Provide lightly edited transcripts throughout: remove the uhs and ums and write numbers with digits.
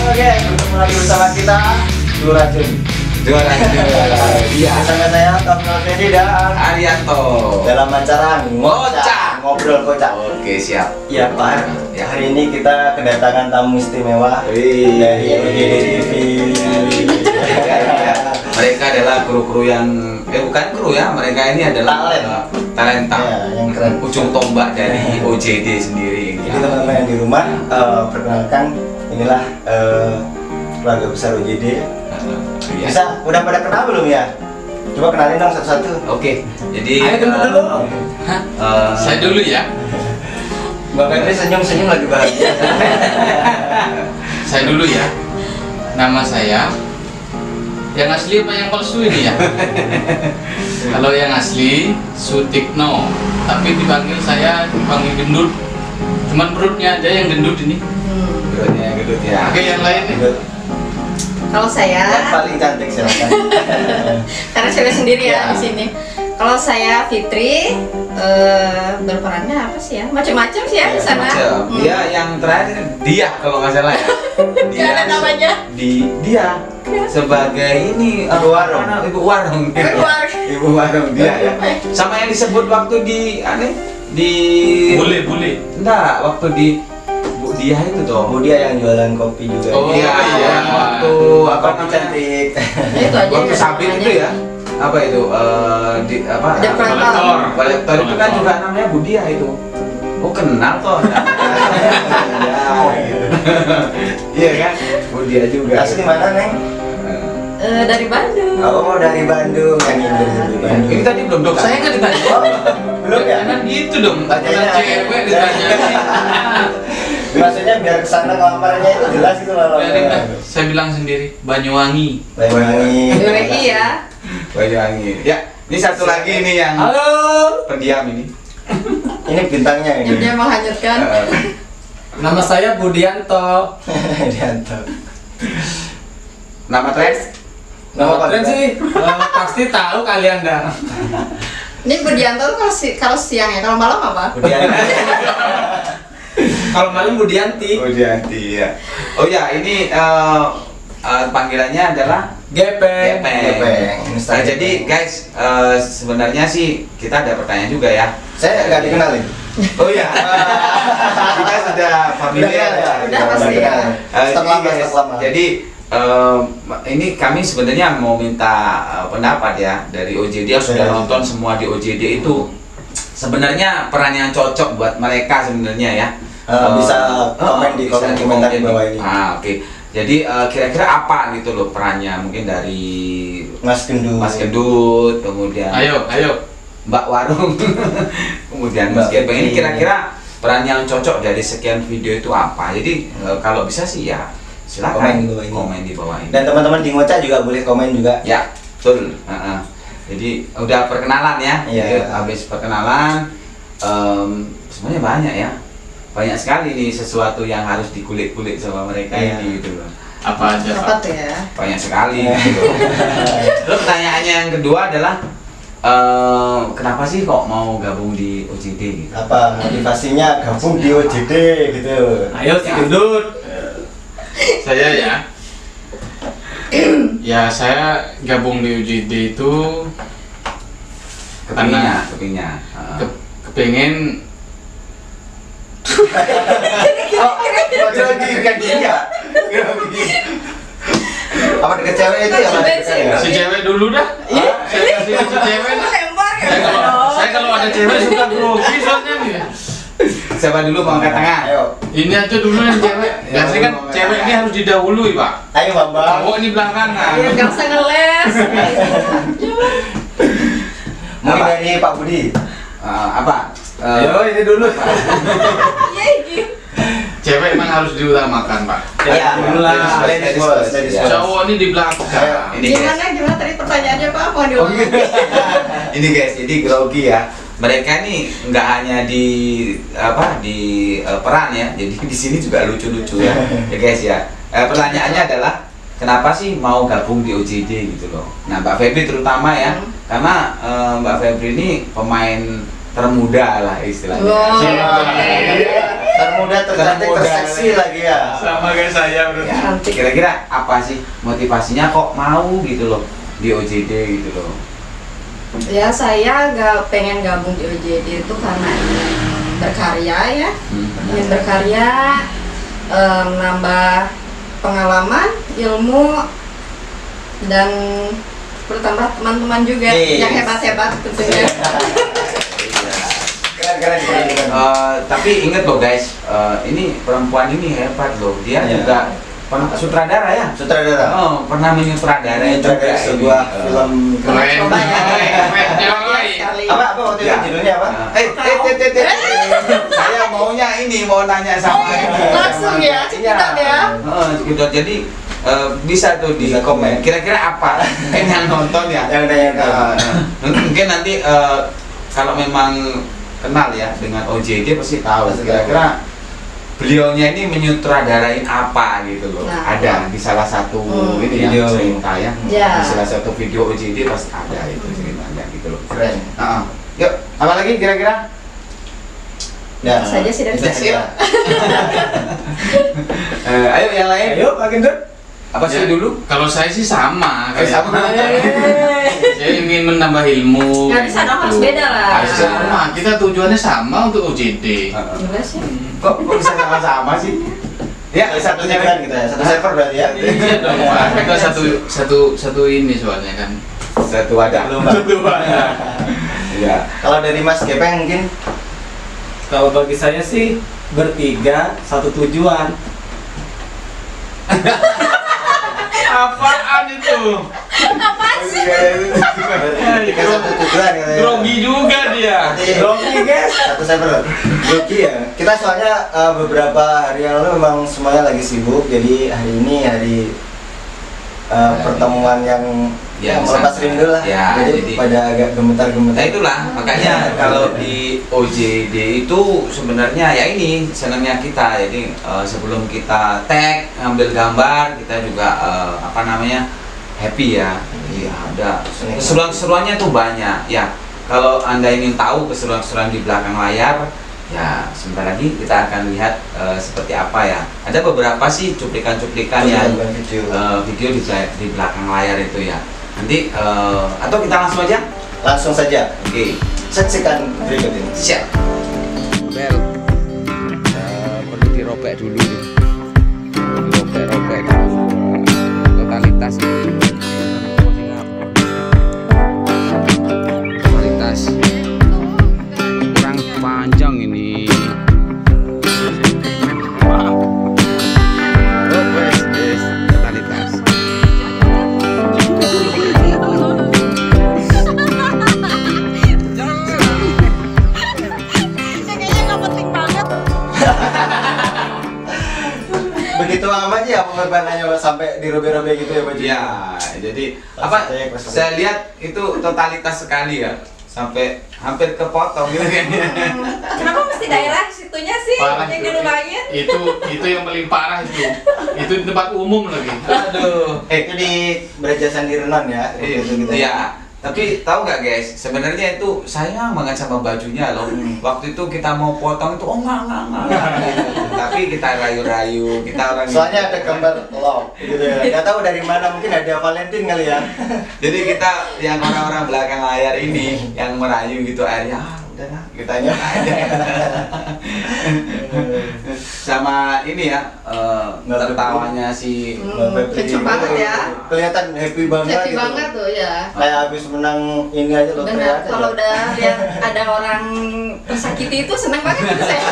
Oke, bertemu lagi bersama kita Dua Racun. Iya. Bersama saya Tom Novedi dan Arianto dalam acara ngobrol kocak. Oke, siap. Ya Pak, Ya. hari ini kita kedatangan tamu istimewa Wih. dari OJD TV. Ya. Mereka adalah kru-kru yang bukan kru ya, mereka ini adalah talenta Ya, yang keren. ujung tombak dari OJD sendiri. Jadi teman-teman yang di rumah, perkenalkan inilah keluarga besar OJD. Iya. Bisa, udah pada kenal belum ya? Coba kenalin dong satu-satu. Oke, jadi Ayo dulu. saya dulu ya. Mbak Febri senyum-senyum lagi bahagia. Saya dulu ya. Nama saya yang asli apa yang palsu ini ya? Kalau yang asli Sutikno, tapi dipanggil gendut. Cuman perutnya aja yang gendut ini. Perutnya yang gedut ya. Oke, yang lain nih. Kalau saya, Yang paling cantik silakan. karena cewek sendiri Ya. ya di sini. Kalau saya Fitri, berperannya apa sih ya? Macam-macam sih ya di sana. Macam. Dia yang terakhir dia kalau nggak salah ya. Jangan ada namanya. Dia sebagai ini Ibu warung. Ibu warung. Ibu warung. Ibu warung dia ya. Sama yang disebut waktu di Bule. enggak, waktu di Bu Dia itu toh. Oh, dia yang jualan kopi juga. Oh, Iya, iya. yang waktu apa Kopi namanya? cantik. Ya, itu aja. Waktu sabit itu ya. Apa itu? Di apa? Ada kolektor. Kolektor itu kan juga namanya Bu Dia itu. Oh, kenal toh. Iya kan? Bu Dia juga. Asli mana, Neng? Dari Bandung. Oh, dari Bandung. Yang ini dari Bandung. Ini tadi belum dong. Saya nggak ditanya. Oh, belum ya? Jangan gitu dong. Tanyanya. Tanya cewek ditanya. Maksudnya biar kesana ngelamarnya itu jelas itu malam. Saya bilang sendiri Banyuwangi. Banyuwangi. BWI ya. Banyuwangi. Ya, ini satu lagi nih yang Halo. pendiam ini. Ini bintangnya Yang dia ini. menghanyutkan. Nama saya Budianto. Dianto. Nama Tres? Nama Kalian panggilan? sih pasti tahu kalian dah. Ini Budianto tuh kalau siang ya, kalau malam apa? Budianto. Kalau malam Budianti. Oh, Dianti ya. Oh ya, ini panggilannya adalah Gepeng. Gepeng. Nah, jadi guys, sebenarnya sih kita ada pertanyaan juga ya. Saya nggak dikenalin. Oh ya, kita sudah familiar ya. Udah pasti ya. Stok Jadi, lama, guys, stok lama. jadi ini kami sebenarnya mau minta pendapat ya dari OJD yang sudah nonton semua di OJD itu. Sebenarnya peran yang cocok buat mereka sebenarnya ya. Bisa komen di bisa kolom komentar di bawah ini. Oke. Jadi kira-kira apa gitu loh perannya, mungkin dari Mas Gendut. Mas Gendut, kemudian Ayo. Mbak Warung, kemudian Mas Mbak Gepeng. Ini Putri. kira-kira peran yang cocok dari sekian video itu apa? Jadi kalau bisa sih ya silakan Komen di bawah ini. di bawah ini. Dan teman-teman di Ngoca juga boleh komen juga. Ya, betul. Jadi udah perkenalan ya. Iya. Jadi, habis perkenalan, sebenarnya banyak ya. Banyak sekali nih sesuatu yang harus dikulik-kulik sama mereka Iya. ini gitu loh. Apa aja Apa Pak? tuh ya? Banyak sekali gitu. Terus pertanyaannya yang kedua adalah kenapa sih kok mau gabung di OJD gitu? Apa motivasinya gabung di OJD gitu? Ayo si gendut. Saya ya. Ya saya gabung di UJD itu Kepingnya. kepengen Grogi kan dia. Apa deket cewek itu ya? Mas? si cewek dulu dah. Saya kasih si cewek dah. Tembak ya. Saya kalau ada cewek suka grogi soalnya nih. Siapa dulu mau angkat tangan? Ayo, Ini aja dulu yang cewek. Biasanya kan cewek ini harus didahului Pak. ayo Bambang. Cowok ini belakangan. Gak usah ngeles. Mungkin Apa? dari Pak Budi. Apa? Ayo ini dulu. Iya gitu. Cewek emang harus diutamakan Pak. Iya, Ladies ladies first, first, ladies ya. first. Cowok ini di belakang. Ini guys. Gimana tadi pertanyaannya Pak? Mau diulang? Ini guys, jadi grogi ya. Mereka nih nggak hanya di peran ya, jadi di sini juga lucu-lucu ya, ya guys ya. Pertanyaannya adalah kenapa sih mau gabung di OJD gitu loh? Nah Mbak Febri terutama ya, karena Mbak Febri ini pemain termuda lah istilahnya. Wow. Termuda, tercantik, Termuda. terseksi lagi ya. Sama kayak saya bro. Ya, kira-kira apa sih motivasinya kok mau gitu loh di OJD gitu loh? Ya saya gak pengen gabung di OJD itu karena ingin berkarya ya, ingin berkarya, menambah pengalaman, ilmu, dan bertambah teman-teman juga yang hebat-hebat tentunya. Keren. Tapi ingat loh guys, ini perempuan ini hebat loh. Dia Iya. juga sutradara ya. Sutradara. Oh, pernah menyutradarai juga Sutradara sebuah ini. film. Keren. Coba ya. Keren, coy. Sekali. Apa waktu itu Ya. judulnya apa? Saya maunya ini mau nanya sama ini. Langsung ya, cekitan ya. Gitu. Jadi bisa tuh di Bisa komen. komen. Kira-kira apa? Mungkin yang nonton ya. Yang nanya. Mungkin nanti kalau memang kenal ya dengan OJD pasti tahu. Pasti Kira-kira beliaunya ini menyutradarain apa gitu loh. Nah. Ada di salah satu ini Video. ya, cerita ya. Ya. Di salah satu video OJD pasti ada itu ceritanya gitu loh. Keren. Yuk, apa lagi kira-kira? Ya. Itu saja sih dari Itu saya. sih. Ayo yang lain. Ayo, makin dur. Apa sih Ya, dulu? Kalau saya sih sama. kayak- Sama. Saya ingin menambah ilmu. Nggak bisa dong, harus beda lah. Harus sama. Kita tujuannya sama untuk OJD. Gila sih. Kok bisa sama-sama sih? Ya, Satu jalan kita ya, satu server berarti ya. Iya dong, Pak. Kita satu ini soalnya kan. satu wadah. Satu wadah. Iya. Kalau dari Mas Gepeng mungkin Kalau bagi saya sih bertiga satu tujuan. Apaan itu? bertiga satu tujuan katanya. Grogi juga dia. Grogi guys, satu server. Grogi ya. Kita soalnya beberapa hari yang lalu memang semuanya lagi sibuk. Jadi hari ini hari pertemuan yang melepas sangat. rindu lah. Ya, jadi pada agak Nah gemetar-gemetar. itulah makanya kalau di OJD itu sebenarnya ya ini senangnya kita. Jadi sebelum kita tag ngambil gambar kita juga apa namanya happy ya. Jadi ada keseruan-keseruannya tuh banyak ya. Kalau Anda ingin tahu keseruan-keseruan di belakang layar ya sebentar lagi kita akan lihat seperti apa ya. Ada beberapa sih cuplikan-cuplikan yang video di belakang layar itu ya. Nanti atau kita langsung aja? Langsung saja. Oke. Saksikan berikut ini. Siap. Bel, perlu dirobek dulu nih. Dirobek dulu. Totalitas. Totalitas. Kurang panjang ini. Totalitas. Begitu amat ya pengorbanannya sampai dirobek-robek gitu ya Pak Ji? Ya, jadi apa? Saya lihat itu totalitas sekali ya, sampai hampir kepotong gitu kayaknya. Kenapa mesti daerah situnya sih Parah yang itu. dilubangin? Itu yang paling parah itu. Itu di tempat umum lagi. Aduh. Itu di Brajasan di Renon ya. waktu itu kita. Iya. Tapi tahu nggak guys, sebenarnya itu sayang banget sama bajunya loh. Waktu itu kita mau potong itu, oh enggak. Tapi kita rayu-rayu, kita orang. Soalnya ada gambar love gitu ya. Nggak tahu dari mana, mungkin ada Valentine kali ya. Jadi kita yang orang-orang belakang layar ini yang merayu gitu akhirnya udahlah kitanya aja. Sama ini ya tertawanya si Kecil banget ya. Kelihatan happy banget. Happy gitu. banget tuh ya. Kayak habis menang ini aja loh. Benar, kalau udah lihat ada orang tersakiti itu senang banget gitu saya.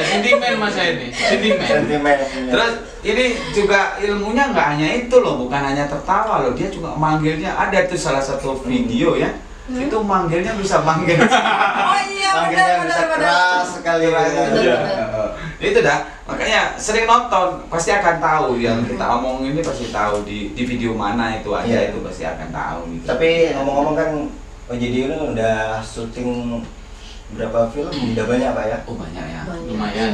Sentimen mas saya ini. Sentimen. Terus ini juga ilmunya nggak hanya itu loh, bukan hanya tertawa loh, dia juga manggilnya ada tuh salah satu video ya. Itu manggilnya bisa manggil. Oh iya, Manggilnya bisa benar. keras sekali. Iya. Itu dah, makanya sering nonton pasti akan tahu yang kita omongin ini pasti tahu di video mana itu ada Iya. itu pasti akan tahu gitu. Tapi ngomong-ngomong kan OJD ini udah syuting berapa film? Udah banyak Pak ya? Oh banyak ya. Lumayan.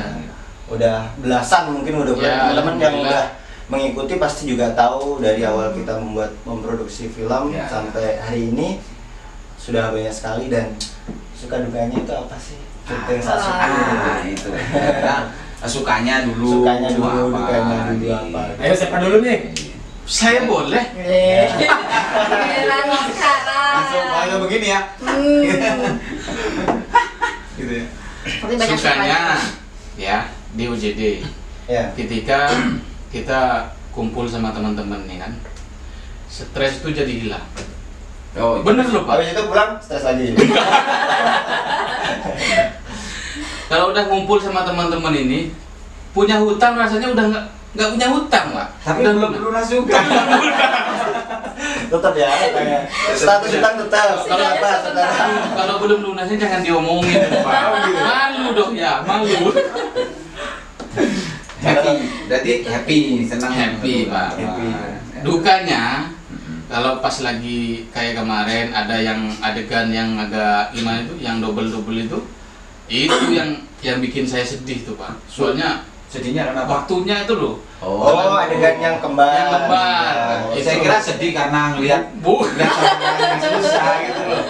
Udah belasan mungkin udah Ya, teman-teman yang alhamdulillah. udah mengikuti pasti juga tahu dari awal kita memproduksi film Ya. sampai hari ini sudah banyak sekali. Dan suka dukanya itu apa sih? Syuting saat itu. Nah, sukanya dulu dukanya dulu apa. Ayo siapa dulu nih? Saya boleh. Giliran lo sekarang. langsung begini ya. Gitu ya. Seperti banyak Sukanya ya di OJD. Ya. Ketika kita kumpul sama teman-teman nih kan, stres itu jadi hilang. Oh, Bener loh Pak. Habis itu pulang stres lagi. Kalau udah ngumpul sama teman-teman ini, punya hutang rasanya udah nggak punya hutang Pak. tapi Udah belum lunas juga. Tetap ya, kayak status utang tetap. Kalau apa? Kalau belum lunasnya jangan diomongin Pak. Malu dong ya, malu. Happy, berarti happy, senang Happy Pak. Happy. Dukanya kalau pas lagi kayak kemarin ada yang adegan yang agak gimana itu, yang double itu yang bikin saya sedih tuh Pak. Soalnya Sedihnya karena apa? waktunya itu loh. Oh, adegan yang kembar. Yang kembar. Oh, Saya kira sedih karena ngelihat ngelihat orang yang susah gitu loh.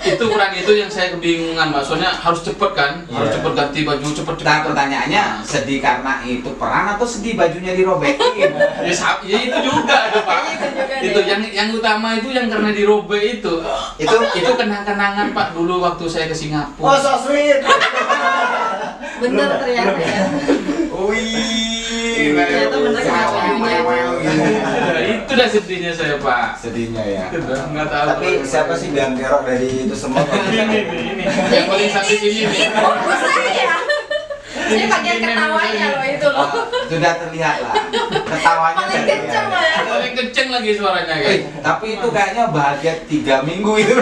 itu kurang itu yang saya kebingungan Pak. Soalnya harus cepet kan, harus Iya. cepet ganti baju cepet. Nah, pertanyaannya sedih karena itu peran atau sedih bajunya dirobekin? Ya itu juga ada Pak. Itu juga Itu deh. yang utama itu yang karena dirobek itu. Itu Kenang-kenangan Pak dulu waktu saya ke oh Singapura. so sweet. Bener ternyata ya. Wih, Ternyata bener kena bajunya. Itu dah sedihnya saya Pak. Sedihnya ya. Itu dah, nggak tahu. Tapi siapa sih yang kerok dari itu semua? Ini yang paling sakit ini nih. Oh, saya. Saya bagian ketawanya loh itu loh. Sudah terlihat lah. Ketawanya Paling sudah kenceng loh terlihat. ya. Paling kenceng lagi suaranya guys. Tapi itu kayaknya bahagia 3 minggu itu.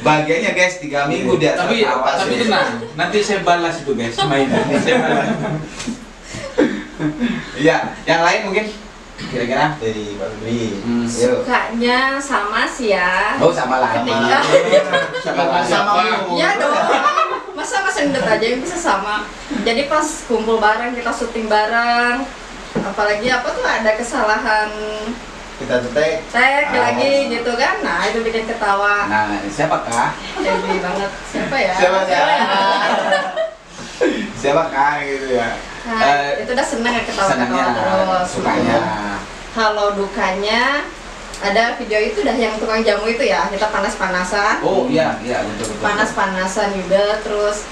Bahagianya guys 3 minggu dia Tapi tertawa tapi sih. tenang, nanti saya balas itu guys, main. Saya balas. Iya, yang lain mungkin kira-kira Dari Pak Febri. Hmm. Yuk. Sukanya sama sih ya. oh sama lah. Ketika- Sama lah. siapa? Iya dong. Masa sendet aja yang bisa sama. Jadi pas kumpul bareng kita syuting bareng. Apalagi apa tuh ada kesalahan Kita tetek. tag lagi gitu kan. Nah, itu bikin ketawa. Nah, siapakah? Happy banget. Siapa ya? Siapa ya? ya? Siapakah gitu ya? Nah, itu udah seneng ya ketawa-ketawa Senangnya, terus. sukanya. Kalau dukanya ada video itu udah yang tukang jamu itu ya, kita panas-panasan. Oh iya, iya betul betul. Panas-panasan juga terus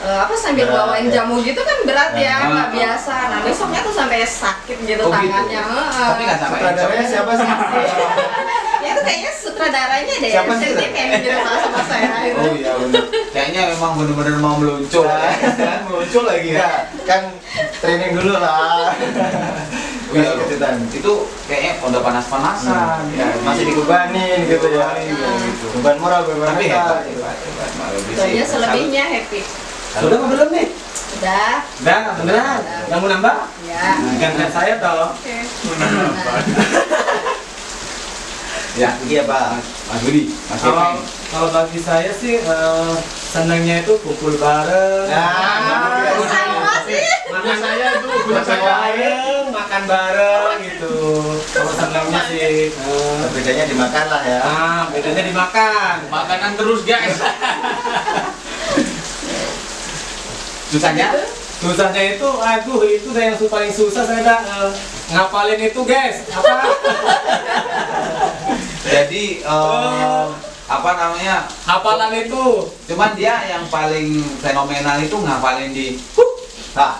apa sambil Berat, bawain ya. jamu gitu kan berat ya, Nah, nggak biasa. Nah besoknya tuh sampai sakit gitu Oh, gitu. tangannya. Heeh. Tapi nggak sampai Sutradaranya siapa sih? Ya itu kayaknya sutradaranya deh, Siapa sih? sentimen gitu sama saya. Gitu. Oh iya benar. Kayaknya memang benar-benar mau meluncur ya. Meluncur lagi ya. Ya, kan training dulu lah. Oh, iya, Kejutan. itu kayaknya udah panas-panasan ya. Masih dikubanin gitu ya. Gitu. Beban moral, beban Tapi mental. hebat Mbak Robi Itu sih. aja selebihnya happy. Sudah apa belum nih? Udah. Udah, beneran. Yang mau nambah? Ya. Gantian saya toh. Oke. Ya, Iya Pak. Mas Budi, Mas Kalau Kevin. kalau bagi saya sih senangnya itu kumpul bareng. Nah, sama sih. Makan saya itu makan bareng, makan bareng gitu. Kalau senangnya sih. bedanya dimakan lah ya. Bedanya dimakan. Makanan terus guys. Susahnya? Susahnya itu, aduh itu dah yang paling susah saya dah ngapalin itu guys. Apa? Jadi apa namanya? Hafalan itu. Cuman dia yang paling fenomenal itu ngapalin di Nah,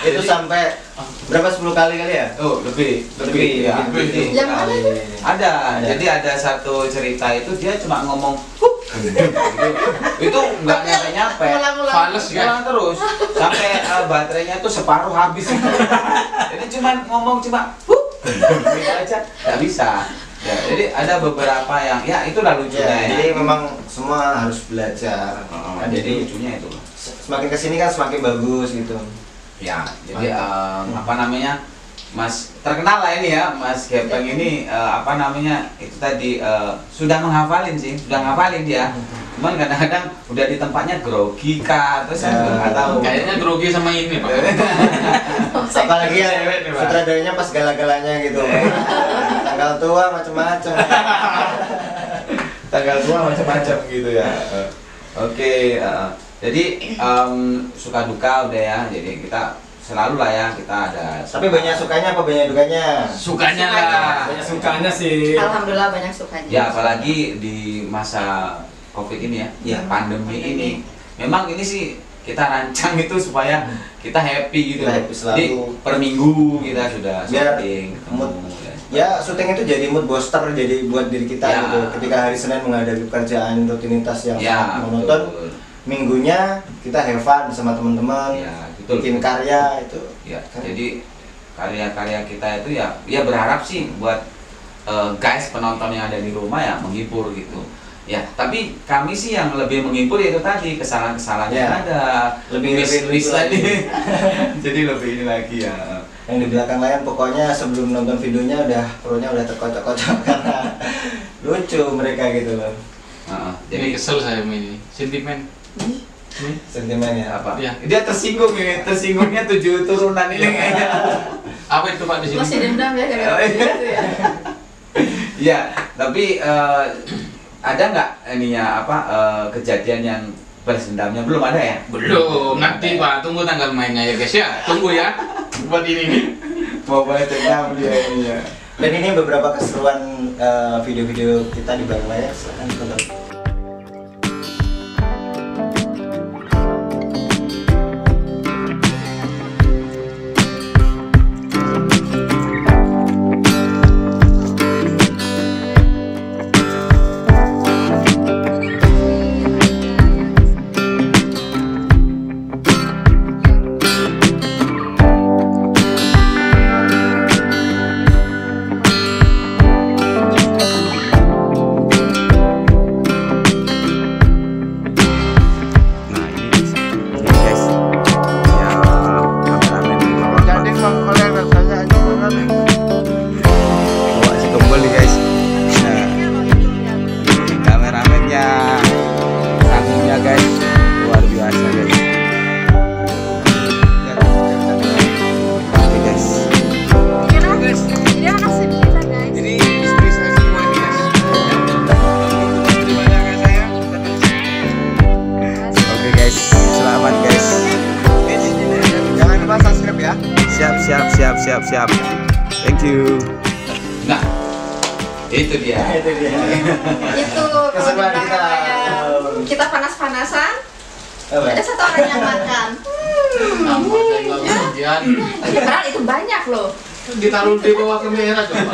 itu sampai berapa 10 kali kali ya? oh lebih ya. lebih. Yang mana tuh? Ada. Jadi ada satu cerita itu dia cuma ngomong itu nggak nyampe Ulang-ulang. Fales guys. ulang terus sampai baterainya tuh separuh habis. Jadi cuma ngomong gitu aja nggak bisa. Ya, jadi ada beberapa yang ya itulah lucunya Ya, ya. jadi memang semua harus belajar. Kan Jadi jadi lucunya itu. semakin kesini kan semakin bagus gitu. Ya, jadi apa namanya? Mas terkenal lah ini ya, Mas Gepeng ini apa namanya? Itu tadi sudah menghafalin sih, sudah ngafalin dia. Cuman kadang-kadang udah di tempatnya grogi kah, terus saya juga nggak tahu. Kayaknya grogi sama ini Pak. Apalagi ya sutradaranya pas gala-galanya gitu. Tanggal tua macam-macam. Tanggal tua macam-macam gitu ya. Oke, jadi suka duka udah ya. Jadi kita selalu lah ya kita ada. Tapi banyak sukanya apa banyak dukanya? Sukanya lah. Banyak sukanya sih. Alhamdulillah banyak sukanya. Ya apalagi di masa COVID ini ya, Ya. pandemi ini. Memang ini sih kita rancang itu supaya kita happy gitu. Kita happy selalu. Jadi per minggu kita sudah Biar syuting, ketemu. Ya, syuting itu jadi mood booster jadi buat diri kita Ya. gitu. Ketika hari Senin menghadapi pekerjaan rutinitas yang Ya, sangat monoton, betul. minggunya kita have fun bersama teman-teman, Ya, betul. bikin karya itu. Ya, jadi karya-karya kita itu ya berharap sih buat guys penonton yang ada di rumah ya menghibur gitu. Ya, tapi kami sih yang lebih menghibur yaitu tadi kesalahan-kesalahan yang Ya. ada. Lebih miss lagi. Jadi lebih ini lagi ya. Yang di belakang layar pokoknya sebelum nonton videonya perutnya udah terkocok-kocok karena lucu mereka gitu loh. Jadi Jadi kesel saya sama ini. Sentimen. Sentimen ya. apa? Iya. Dia tersinggung ini, tersinggungnya 7 turunan ini kayaknya. Apa itu Pak di sini? Masih dendam ya gara-gara itu ya. Ya, tapi ada nggak ininya apa kejadian yang balas dendamnya belum ada ya? Belum. Nanti Pak, tunggu tanggal mainnya ya guys ya. Tunggu ya. Buat ini nih. Mau balas dendam dia ini ya. Dan ini beberapa keseruan video-video kita di belakang layar, silahkan ditonton. Nah ini guys, ya kameramen bawa si kembali nih guys. Nah ini kameramennya sanggupnya guys luar biasa guys. Oke guys, Ini anak sembilan guys. ini istri saya semua ini guys. Terima kasih saya. Oke guys, selamat guys. Jangan lupa subscribe ya. Siap. Thank you. Nah, itu dia. Itu dia. Itu kalau di Keseruan belakang kita. layar kita panas-panasan. Apa? Ada satu orang yang makan. Nama saya nggak kemudian. Ya padahal itu banyak loh. Ditaruh di bawah kamera coba.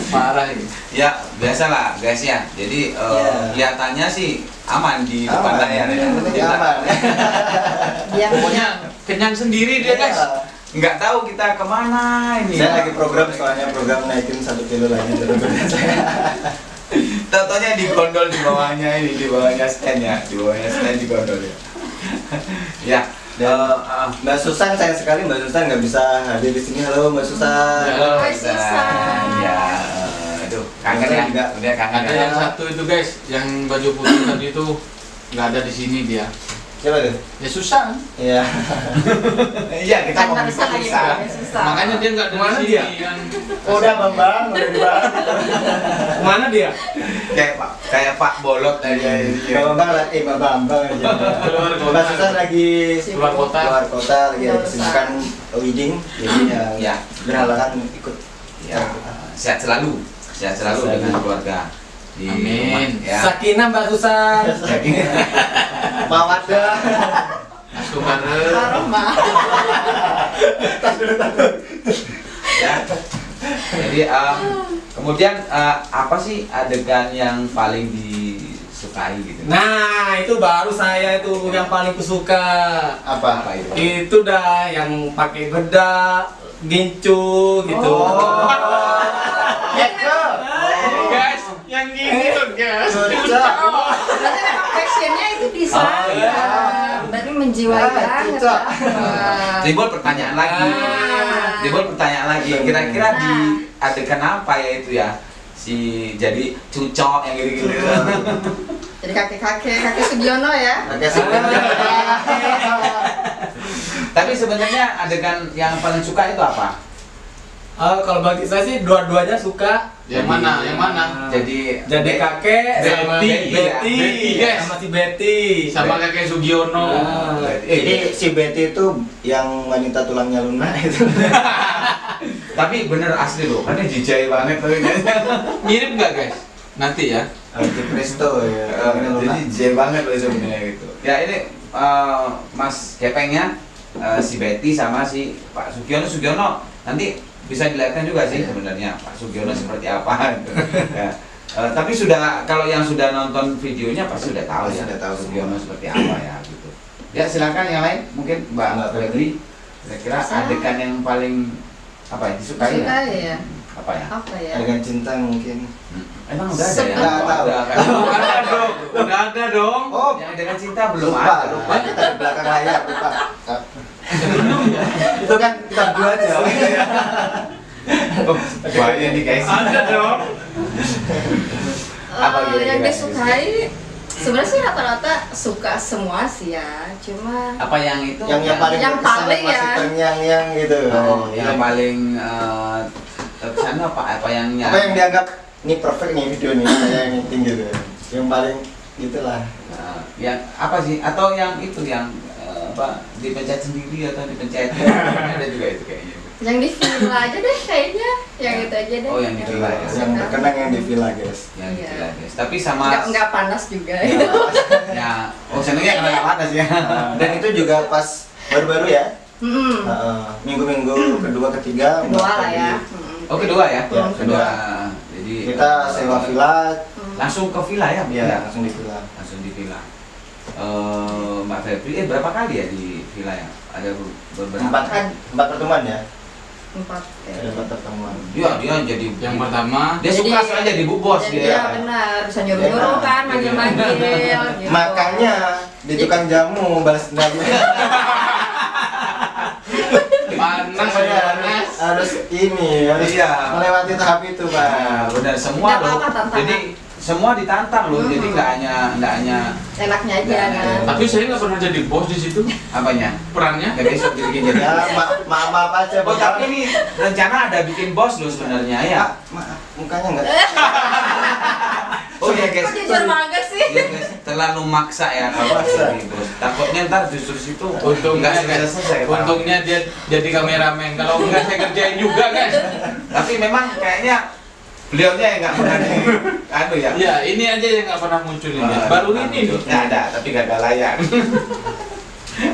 Parah ini. Ya, biasalah guys ya. Jadi Ya. kelihatannya sih aman di depan Aman. layar ya. Yang penting aman. Yang Pokoknya kenyang sendiri dia guys. Nggak tahu kita kemana ini. Saya lagi program soalnya program naikin 1 kilo lagi berat badan saya. Contohnya di gondol di bawahnya ini, di bawahnya stand ya, di bawahnya stand di gondol ya. Ya, Dan Mbak Susan, sayang sekali Mbak Susan nggak bisa hadir di sini. Halo Mbak Susan. Halo. Hai, Susan. Ya, aduh, kangen ya, Juga. udah kangen Ada ya. yang satu itu guys, yang baju putih tadi itu nggak ada di sini dia. Siapa tuh? Ya susah. Iya. Iya, kita Kan mau barusan lagi bisa. ngomongin susah. Makanya dia nggak ada di Mana sini. dia? Yang Udah Bambang, udah dibahas. Kemana dia? Kayak Pak Bolot tadi ya. Mbak Bambang lah, Mbak Bambang aja. Keluar kota. Mbak Susan lagi Keluar kota. keluar kota lagi ada kesibukan wedding, jadi ya, Ya. berhalangan ikut. Ya, sehat selalu dengan keluarga di Amin. rumah ya. Sakinah Mbak Susan. Mawadah. Asuhan. Aroma. Ya. Jadi kemudian apa sih adegan yang paling disukai gitu? Nah, itu baru saya itu yang paling kusuka. Apa? Apa itu? Itu dah yang pakai bedak, gincu gitu. Guys, yang gini tuh guys. Berarti memang passionnya itu di Oh, sana. iya. Berarti menjiwai Ah, banget. cocok. Wah. Timbul pertanyaan lagi. Ah. Timbul pertanyaan lagi. Kira-kira di adegan apa ya itu ya? Si jadi cucok yang gitu-gitu. Jadi kakek Sugiono ya. Oke, sebenarnya. Tapi sebenarnya adegan yang paling suka itu apa? Kalau bagi saya sih dua-duanya suka. Yang mana? Yang mana? Jadi kakek sama Betty. Betty, Betty, guys. sama si Betty. Sama kakek Sugiono. Jadi si Betty itu yang wanita tulangnya lunak itu. Tapi bener asli loh, karena jijai banget tuh ini. Mirip nggak guys? Nanti ya. Di Presto ya. tulangnya lunak. Jadi jijai banget loh sebenarnya gitu. Ya ini Mas Gepengnya si Betty sama si Pak Sugiono nanti bisa dilihatkan juga sih sebenarnya Pak Sugiono seperti apa gitu. Ya. Tapi kalau yang sudah nonton videonya pasti sudah tahu ya, Sudah tahu Sugiono seperti apa ya gitu. Ya silakan yang lain, mungkin Mbak Febri, kira-kira adegan yang paling apa ya disukai ya? Suka ya. Apa ya? Apa ya? Adegan cinta mungkin. Emang udah ada ya? Nggak tahu. Ada dong. Udah ada dong. Oh, Yang adegan cinta belum lupa, ada. lupa kita di belakang layar lupa. Itu kan kita berdua aja. Bahaya nih guys. Ada dong. Apa kira-kira Yang yang disukai sebenarnya sih rata-rata suka semua sih ya, cuma Apa yang itu? Yang paling Yang berkesan paling masih ya. terngiang-ngiang gitu. Oh, yang paling terkesan apa yang Apa yang dianggap ini perfect nih video nih saya yang tinggi gitu. Yang paling gitulah. yang apa sih? Atau yang itu yang apa dipencet sendiri atau dipencet? Ada juga itu kayaknya. yang di villa aja deh kayaknya, yang itu aja deh. Oh, yang di villa ya. Yang terkenang yang di villa guys. Yang Iya. gila, guys. Tapi sama Nggak panas juga. ya, senengnya karena nggak panas ya. Dan itu juga pas baru-baru ya. Hmm. Minggu-minggu kedua ketiga Kedua Mbak lah ya. Febri. Oh kedua ya? Ya, kedua. Jadi Kita sewa villa, langsung ke villa ya? ya langsung di villa. Langsung di villa. Mbak Febri, berapa kali ya di villa ya? Ada beberapa. Empat pertemuan ya. 4 Ada 4 pertemuan. Dia jadi Yang pertama. dia suka soalnya jadi bu bos Jadi dia. ya benar, bisa nyuruh-nyuruh kan, manggil-manggil gitu. Makanya di tukang jamu balas dendam. Panas Makanya panas. harus ini harus Iya. melewati tahap itu Pak. Nah, benar semua Nggak loh. apa-apa tantangan. Jadi semua ditantang loh. Jadi nggak hanya Enaknya aja kan. Tapi saya nggak pernah jadi bos di situ. apanya. Perannya. Nggak besok bikin jadi. Ya maaf aja. Oh tapi ini rencana ada bikin bos loh sebenarnya ya. Maaf, mukanya enggak. Oh ya guys. Kok jujur banget sih? Ya guys, terlalu maksa ya kalau jadi bos. Takutnya ntar justru situ Untungnya nggak selesai. untungnya dia jadi kameramen. Kalau enggak saya kerjain juga guys. Tapi memang kayaknya beliaunya yang nggak pernah anu ya. Ya ini aja yang nggak pernah muncul ini. Baru ini nih. Nah, ada tapi gagal layar.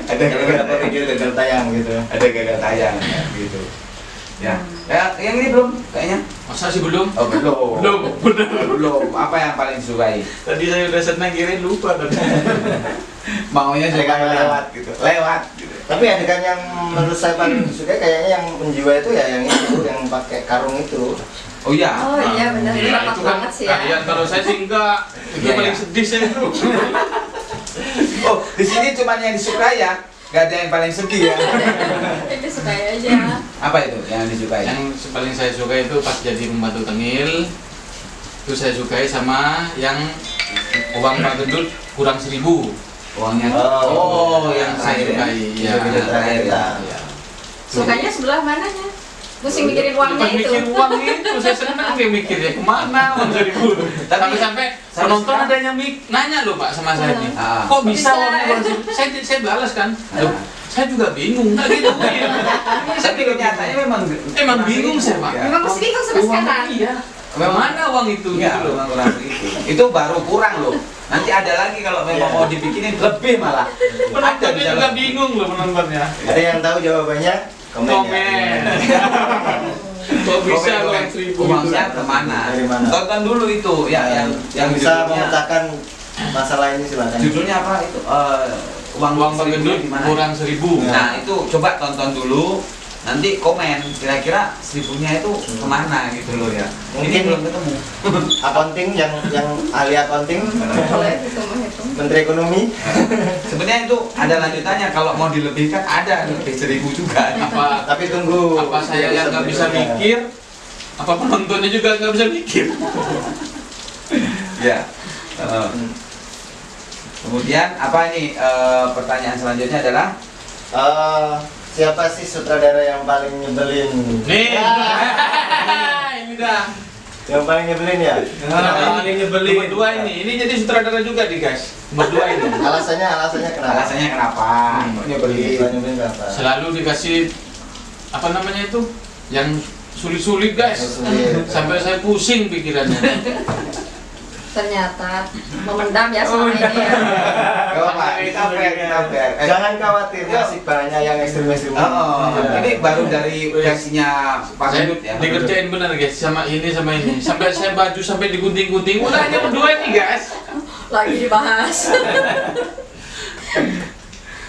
Ada Beberapa video gagal tayang gitu. ada gagal tayang ya, gitu. Ya, yang ini belum kayaknya. Masa sih belum? Oh belum. Belum. Bener. Belum. Apa yang paling disukai? Tadi saya udah senang kirain lupa tadi. Maunya Adegan cuma mana? lewat gitu. Lewat gitu. Tapi adegan yang menurut saya paling suka kayaknya yang menjiwa itu ya yang itu yang pakai karung itu. Oh iya. Oh iya benar, Iya, dapat itu kan banget sih ya. kalian, kalau saya sih enggak. Itu Iya, paling iya. sedih saya itu. Oh, di sini cuma yang disukai ya. Gak ada yang paling sedih ya. Ini suka aja. Apa itu yang disukai? Yang paling saya suka itu pas jadi pembantu tengil. Itu saya sukai sama yang uang Pak Gendut kurang 1.000. Uangnya. Oh, yang saya terakhir ya. sukai. Iya. Video terakhir ya. Iya. Sukanya sebelah mananya? Pusing mikirin uangnya Pas itu. mikir uang itu, saya senang dia mikirnya kemana uang 1.000. Sampai penonton ada yang nanya loh Pak sama saya nih. Ah. Kok bisa Bisa. uangnya kurang 1.000? Saya balas kan. Loh, saya juga bingung. Nggak gitu. Tapi kenyataannya memang bingung saya Pak. Ya. Memang masih bingung sampai Uang sekarang. iya. Mana uang itu? Iya, gitu loh. memang kurang itu. Itu baru kurang loh. Nanti ada lagi kalau memang mau dibikinin lebih malah. Ada Penontonnya bisa juga lebih. bingung loh penontonnya. Ada yang tahu jawabannya? Komen. Komen. Kok bisa uang 1.000 Uangnya gitu? kemana? Dari mana? Tonton dulu itu ya yang bisa judulnya- memecahkan masalah ini silakan. Judulnya apa itu? Uang Uang Pak Gendut di mana? kurang 1.000. Nah itu coba tonton dulu. Nanti komen kira-kira 1.000-nya itu kemana gitu loh ya. Ini Mungkin- belum ketemu. Accounting yang ahli accounting, Kalau itu mah itu. Menteri Ekonomi. Sebenarnya itu ada lanjutannya kalau mau dilebihkan ada lebih 1.000 juga. Apa Tapi tunggu. apa saya yang nggak bisa mikir? Apa penontonnya juga nggak bisa mikir? Ya. Kemudian apa ini pertanyaan selanjutnya adalah Eh, siapa sih sutradara yang paling nyebelin? Nih, Ya, ini dah. yang paling nyebelin ya? Paling nyebelin. Berdua ini jadi sutradara juga nih guys. Berdua ini. Alasannya kenapa? Alasannya kenapa? Nyebelin. Nyebelin kenapa? Selalu dikasih apa namanya itu? Yang sulit-sulit guys. Sulit. Sampai saya pusing pikirannya. Ternyata memendam ya selama ini ya. Gak apa, kita fair. Jangan khawatir, masih banyak yang ekstrim-ekstrim. Ini baru dari versinya Pak Saya Gendut ya. dikerjain bener guys sama ini. Sampai saya baju sampai digunting-gunting. Udah hanya berdua nih guys. Lagi dibahas.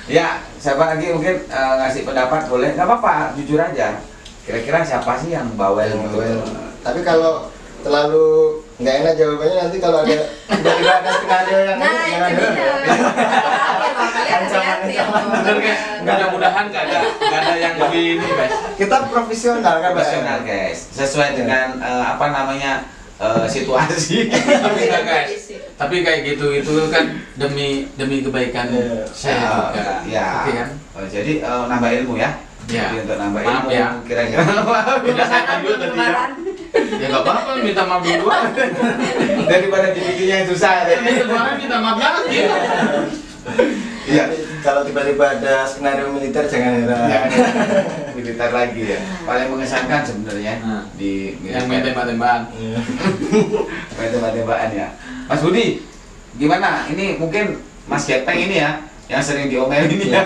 Ya, siapa lagi mungkin ngasih pendapat boleh? Gak apa-apa, jujur aja. Kira-kira siapa sih yang bawel gitu? Tapi kalau terlalu nggak enak jawabannya nanti kalau ada tiba-tiba ada skenario yang Nah, ini, itu dia. Kalian hati-hati ya. Bener guys. Mudah-mudahan gak ada yang begini guys. kita profesional kan, Pak? Profesional guys, sesuai dengan apa namanya situasi. Tapi enggak guys. Tapi kayak gitu itu kan demi kebaikan Iya. saya juga. Ya. Oke kan? Jadi nambah ilmu ya. Ya. Jadi untuk nambah Maaf ilmu ya. kira-kira. Udah saya lanjut tadi ya. Ya nggak apa-apa, minta maaf dulu. Daripada dibikinnya yang susah. Ini kemarin minta maaf banget gitu. Iya. Kalau tiba-tiba ada skenario militer jangan heran. Ya, militer lagi ya. Paling mengesankan sebenarnya Nah. di Yang main tembak-tembakan. Iya. main tembak-tembakan ya. Mas Budi, gimana? Ini mungkin Mas Gepeng ini ya yang sering diomelin ini ya.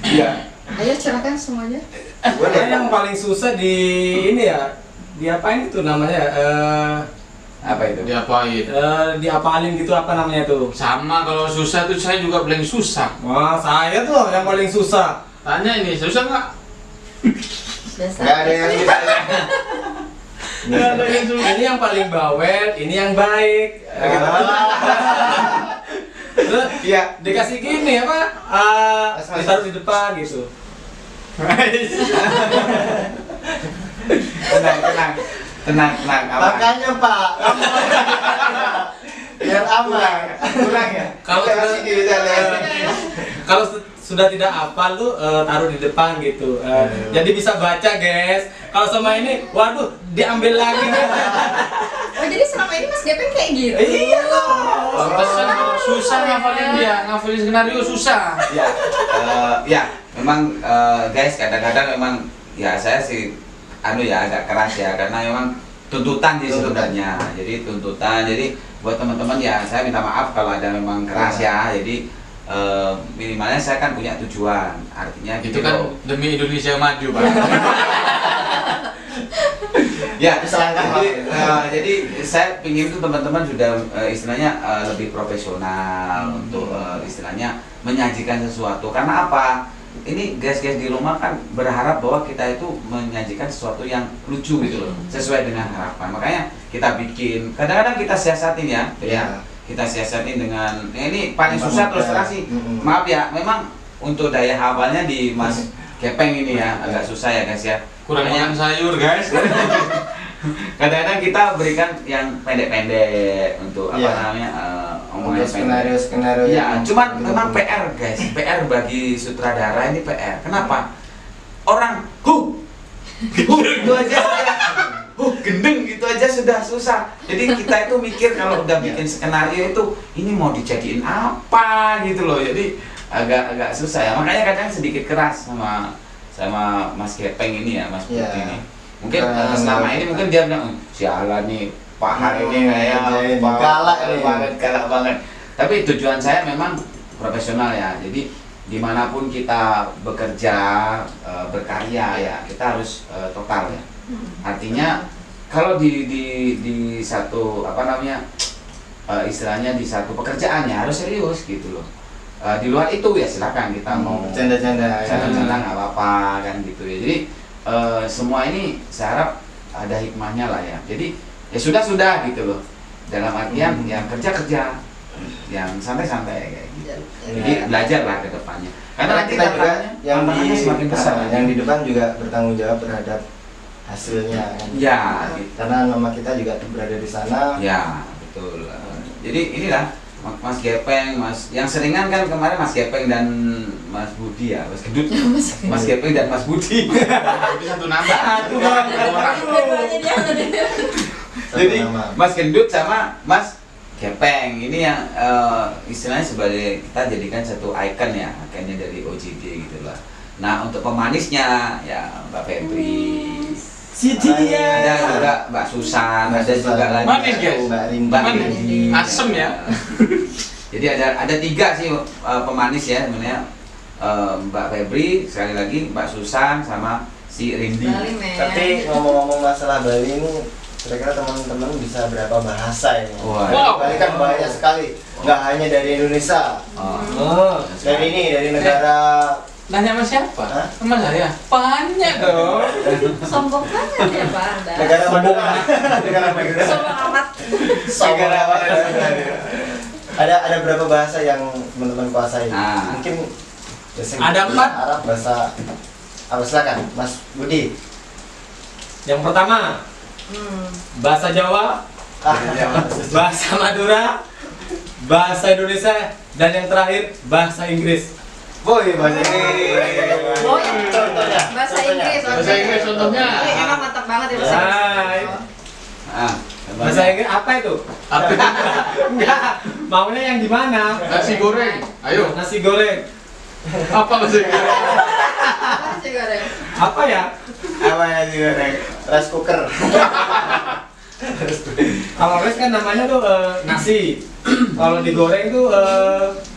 Iya. Ayo silakan semuanya. Boleh. Yang paling susah di ini ya, diapain itu namanya? Apa itu? Diapain? Diapalin gitu apa namanya tuh? Sama kalau susah tuh saya juga paling susah. Wah, saya tuh yang paling susah. Tanya ini, susah nggak? Biasa. Nggak ada yang kita. Ini yang paling bawel, ini yang baik. Gitu. Terus Iya. dikasih gini apa? Ditaruh di depan gitu. Tenang, aman. Makanya Pak, biar aman. Kurang ya. Kalau Kita sudah- kasih diri jalan. Kalau sudah tidak hafal tuh taruh di depan gitu. Jadi bisa baca, guys. Kalau sama ini, waduh, diambil lagi. Oh jadi selama ini Mas Gepeng kayak gitu? Iya loh. Pantesan kalau susah ngafalin dia, ngafalin skenario susah. Ya, ya, memang guys kadang-kadang memang ya saya sih agak keras ya karena memang tuntutan sih sebenarnya. Jadi tuntutan. Jadi buat teman-teman ya saya minta maaf kalau ada memang keras ya. Jadi minimalnya saya kan punya tujuan. Artinya Itu gitu kan loh. demi Indonesia maju, Pak. Ya, Selangkah jadi saya ingin tuh teman-teman sudah istilahnya lebih profesional untuk istilahnya menyajikan sesuatu. Karena apa? Ini guys-guys di rumah kan berharap bahwa kita itu menyajikan sesuatu yang lucu gitu loh, sesuai dengan harapan. Makanya kita bikin. Kadang-kadang kita siasatin ya. Kita siasatin dengan ini paling susah terus terang sih. Maaf ya, memang untuk daya hafalnya di Mas Gepeng ini ya agak susah ya guys ya. Kurang Makanya- makan sayur, guys. Kadang-kadang kita berikan yang pendek-pendek untuk Iya. apa namanya omongan Untuk skenario-skenario Ya, yang- cuman memang PR guys, PR bagi sutradara ini PR. Kenapa? Orang gitu aja sudah, gendeng gitu aja sudah susah. Jadi kita itu mikir kalau udah bikin skenario itu ini mau dijadiin apa gitu loh. Jadi agak susah ya. Makanya kadang sedikit keras sama Mas Gepeng ini ya, Mas Putih Iya. ini. Mungkin selama ini mungkin dia bilang sialan nih Pak Har ini kayak galak banget. Tapi tujuan saya memang profesional ya. Jadi dimanapun kita bekerja berkarya ya kita harus total ya. Artinya kalau di satu apa namanya istilahnya di satu pekerjaan ya harus serius gitu loh. Di luar itu ya silakan kita mau Canda-canda. canda-canda nggak apa-apa kan gitu ya. Jadi semua ini saya harap ada hikmahnya lah ya. Jadi ya sudah gitu loh. Dalam artian yang kerja, yang santai-santai kayak gitu. Jadi belajar lah ke depannya. Karena nanti kita juga yang tantangannya semakin besar. yang di depan juga bertanggung jawab terhadap hasilnya kan. Ya, gitu. Karena nama kita juga berada di sana. Ya, betul. Jadi inilah Mas Gepeng, Mas yang seringan kan kemarin Mas Gepeng dan Mas Budi ya, Mas Gendut. Mas Gepeng dan Mas Budi. Jadi satu nama. Satu Bang. Dua-duanya dia tadi. Jadi Mas Gendut sama Mas Gepeng ini yang istilahnya sebagai kita jadikan satu ikon ya, ikonnya dari OJD gitu lah. Nah untuk pemanisnya ya Mbak Febri, Si dia. ada juga Mbak Susan, ada juga lagi Manis, guys. Mbak Rinda. Mbak Rindi. Asem ya. Jadi ada tiga sih pemanis ya sebenarnya, Mbak Febri, sekali lagi Mbak Susan sama si Rindi. Bali, men. Tapi ngomong-ngomong masalah Bali ini, kira-kira teman-teman bisa berapa bahasa ini? Wah. Wow. Bali kan banyak sekali, nggak hanya dari Indonesia, Oh. dari negara. Nanya sama siapa? Hah? Sama saya. Banyak dong. Sombong banget ya Pak Anda. Negara mana? Negara mana? Sombong amat. Negara mana? Ada berapa bahasa yang teman-teman kuasai? Ah. Mungkin bahasa Ada Inggris, 4. Arab, bahasa apa, silakan Mas Budi. Yang pertama, bahasa Jawa, bahasa Madura, bahasa Indonesia, dan yang terakhir bahasa Inggris. Boy, bahasa Inggris. Oh, yang Contohnya. bahasa Inggris. Bahasa Inggris contohnya. Ini emang mantap banget ya bahasa Ah, Inggris. Ah, Bahasa Inggris apa itu? Apa? Enggak, maunya yang di mana? Nasi goreng. Ayo. Nasi goreng. Apa bahasa Inggris? Apa sih goreng? Apa ya? apa ya sih goreng? Rice cooker. Kalau rice kan namanya tuh nasi. Kalau digoreng tuh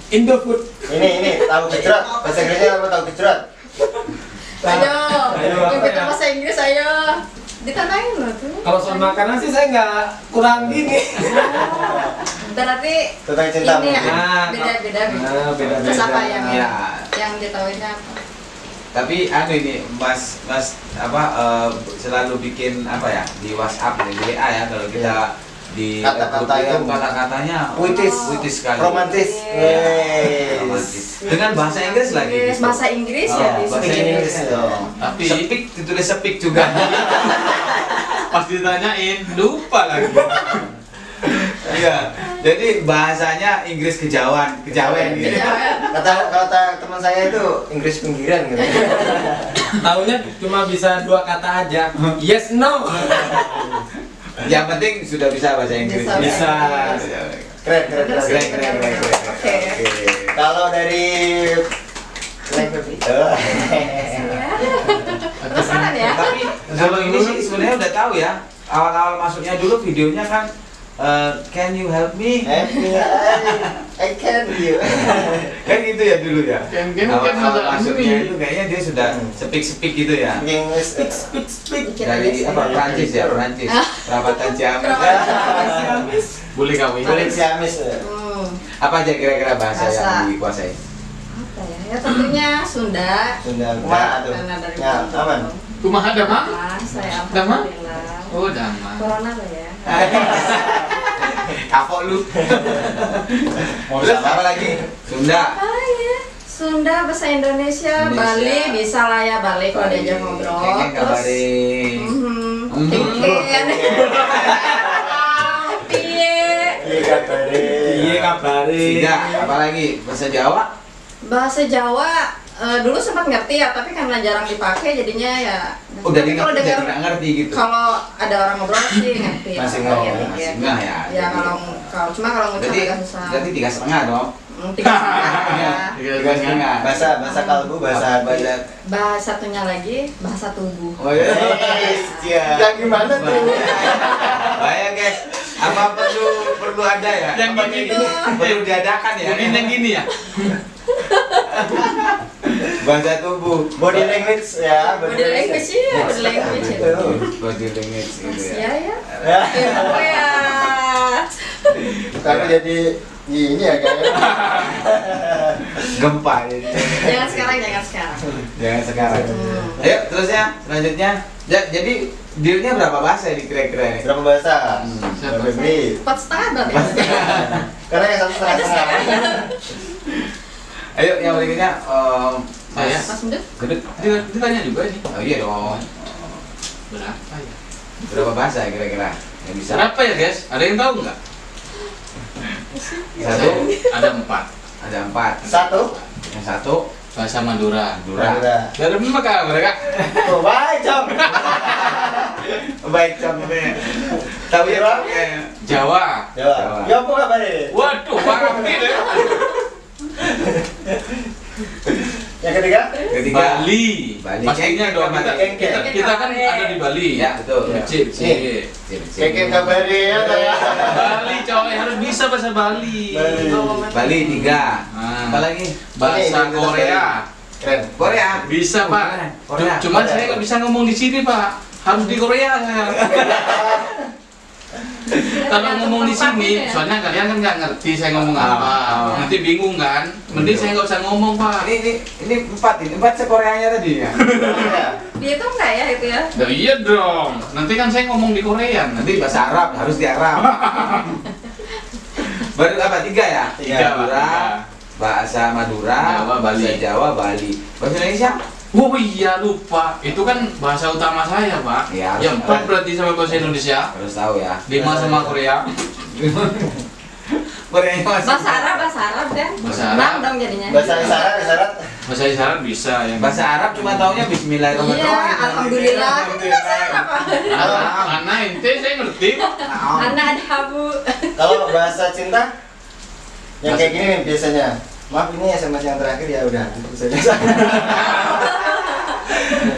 Indofood. Ini tahu gejrot. Bahasa Inggrisnya apa, tahu gejrot? Ayo, Ayo, yang apa kita ya? bahasa Inggris ayo. Ditandain loh tuh. Kalau soal makanan sih saya nggak kurang gini. Berarti Tentang cinta ini ya, mungkin. beda-beda. Nah, beda-beda. Terus apa yang Ya. yang ditahuinnya apa? Tapi ini Mas apa selalu bikin apa ya di WhatsApp di WA ya kalau kita di Kata-kata grup itu yang kata-katanya puitis. puitis sekali. Romantis. Yes. Romantis. Dengan bahasa Inggris lagi. Inggris, gitu. bahasa Inggris ya Oh, di bahasa sini. Inggris dong. Tapi Sepik ditulis sepik juga. pas ditanyain lupa lagi. Iya. Jadi bahasanya Inggris kejawen gitu. Kata teman saya itu Inggris pinggiran gitu. Taunya cuma bisa 2 kata aja. Yes, no. Yang penting sudah bisa bahasa Inggris. Bisa. Keren. Keren. Oke. Kalau dari Penasaran ya? Tapi kalau ini sih sebenarnya udah tahu ya. Awal-awal masuknya dulu videonya kan can you help me? I can you. Kan gitu ya dulu ya. Can Awal-awal help masuknya me? itu kayaknya dia sudah speak gitu ya. English. Dari apa Prancis ya, Prancis. Perapatan Ciamis. Boleh kawin. Boleh Siamis. Apa aja kira-kira bahasa Bahasa. yang dikuasai? Apa ya? Ya tentunya Sunda. Sunda. Wah, Tuh. Karena dari Ya, aman. Rumah ada mah? Aman, saya Dama? alhamdulillah. Oh, damai. Corona lah ya. Kapok lu. Terus apa lagi? Sunda. Ah ya. Sunda, bahasa Indonesia, Indonesia. Bali bisa lah ya Bali kalau diajak ngobrol. Kengeng kabarin. Kengken. Piye. Iya kabarin. Tiga, apa lagi? Bahasa Jawa? Bahasa Jawa dulu sempat ngerti ya, tapi karena jarang dipakai jadinya ya. Udah Tapi kalau ngerti, jadi dengar nggak ngerti gitu. kalau ada orang ngobrol sih ngerti. Masih Apa ngomong, ya, dikit. Masih enggak ya? Ya kalau cuma kalau ngucap Berarti, agak susah. berarti 3,5 dong? 3,5 ya. 3,5. Bahasa kalbu, bahasa hati. Bahasa satunya lagi bahasa tubuh. Oh iya. Yang gimana tuh? Bahaya guys. Apa perlu ada ya? Yang Apa gini kayak tuh. perlu diadakan ya? Mungkin yang gini ya. Bahasa tubuh. Body language ya. Body language ya, body language itu. Body language gitu Ya ya. ya. Oh ya. Tapi jadi ini ya kayaknya. Gempa jadi. Jangan sekarang, jangan sekarang. Jangan sekarang. Ayo terus ya, selanjutnya. Jadi dealnya berapa bahasa ini kira-kira ini? Berapa bahasa? Siapa? Mbak Febri. 4,5 berarti. Karena yang satu setengah. Ayo yang berikutnya Saya. Mas Mendut? Gedut. Ditanya juga nih. Oh iya dong. Berapa ya? Berapa bahasa kira-kira yang bisa? Berapa ya guys? Ada yang tahu nggak? Satu, Ada 4. ada 4. Satu. Yang satu Bahasa Madura. Madura. Dari mana kak mereka? Oh, baik, Cam. Baik Cam ini. Tahu ya Bang? Jawa. Jawa. Ya apa kabar ini? Waduh, rapi deh. Yang ketiga? Ketiga Bali. Bali. Pastinya dong kita kan ada di Bali. Ya betul. Kecil. Keke kabar ya saya. Bali coy harus bisa bahasa Bali. Bali 3. Nah. Apa lagi? Bahasa Ini, Korea. Keren. Korea. Bisa pak. Korea. Cuman saya nggak bisa ngomong di sini pak. Harus di Korea saya. Kalau ngomong di sini, soalnya kalian kan nggak ngerti saya ngomong apa. Nanti bingung kan. Mending saya nggak usah ngomong pak. Ini 4 se-Koreanya tadi ya. Dia tuh enggak ya itu ya? Nah, iya dong. Nanti kan saya ngomong di Korea. Nanti bahasa Arab harus di Arab. Baru apa? 3 ya? Tiga. Madura, bahasa Madura, Jawa, Bali. bahasa Jawa, Bali. Bahasa Indonesia? Oh iya lupa. Itu kan bahasa utama saya pak. Ya, Ya 4 berarti sama bahasa Indonesia. harus tahu ya. 5 sama Korea. Koreanya masih. Bahasa Arab kan? Bahasa 6 Arab. dong jadinya. Bahasa isyarat. Bahasa isyarat bisa yang Bahasa Arab cuma taunya Bismillahirrahmanirrahim. Iya, alhamdulillah. Itu bahasa Arab. Anak ente saya ngerti. Anak ada habu. Kalau bahasa cinta yang kayak gini nih biasanya. Maaf ini SMS yang terakhir ya udah tutup saja.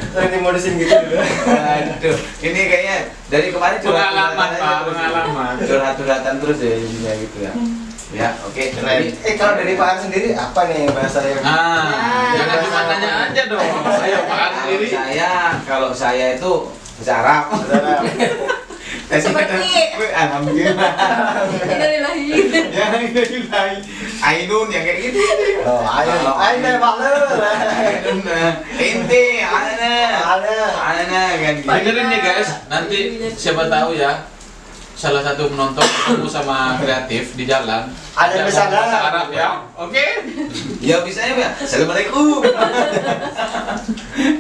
Sering dimodusin gitu dulu. Aduh, ini kayaknya dari kemarin Pengalaman, Pak, terus ya. pengalaman. Curhat-curhatan terus ya jadinya gitu ya. Ya, oke. Keren. Kalau dari Pak Ar sendiri apa nih bahasa yang Nah, jangan cuma nanya aja dong. Saya Pak sendiri. Kalau saya itu bahasa Arab. bahasa Arab? Seperti- Alhamdulillah. Innalillahi. Ya, alhamdulillah. Ainun yang kayak gitu. Oh, ayo Pak Lu. Ainun, ente, ana kan gitu. Dengerin nih guys, nanti siapa tahu ya salah satu penonton ketemu sama kreatif di jalan. Ada Dia di sana. ngomong bahasa Arab ya. Oke. Ya bisanya Pak. Assalamualaikum.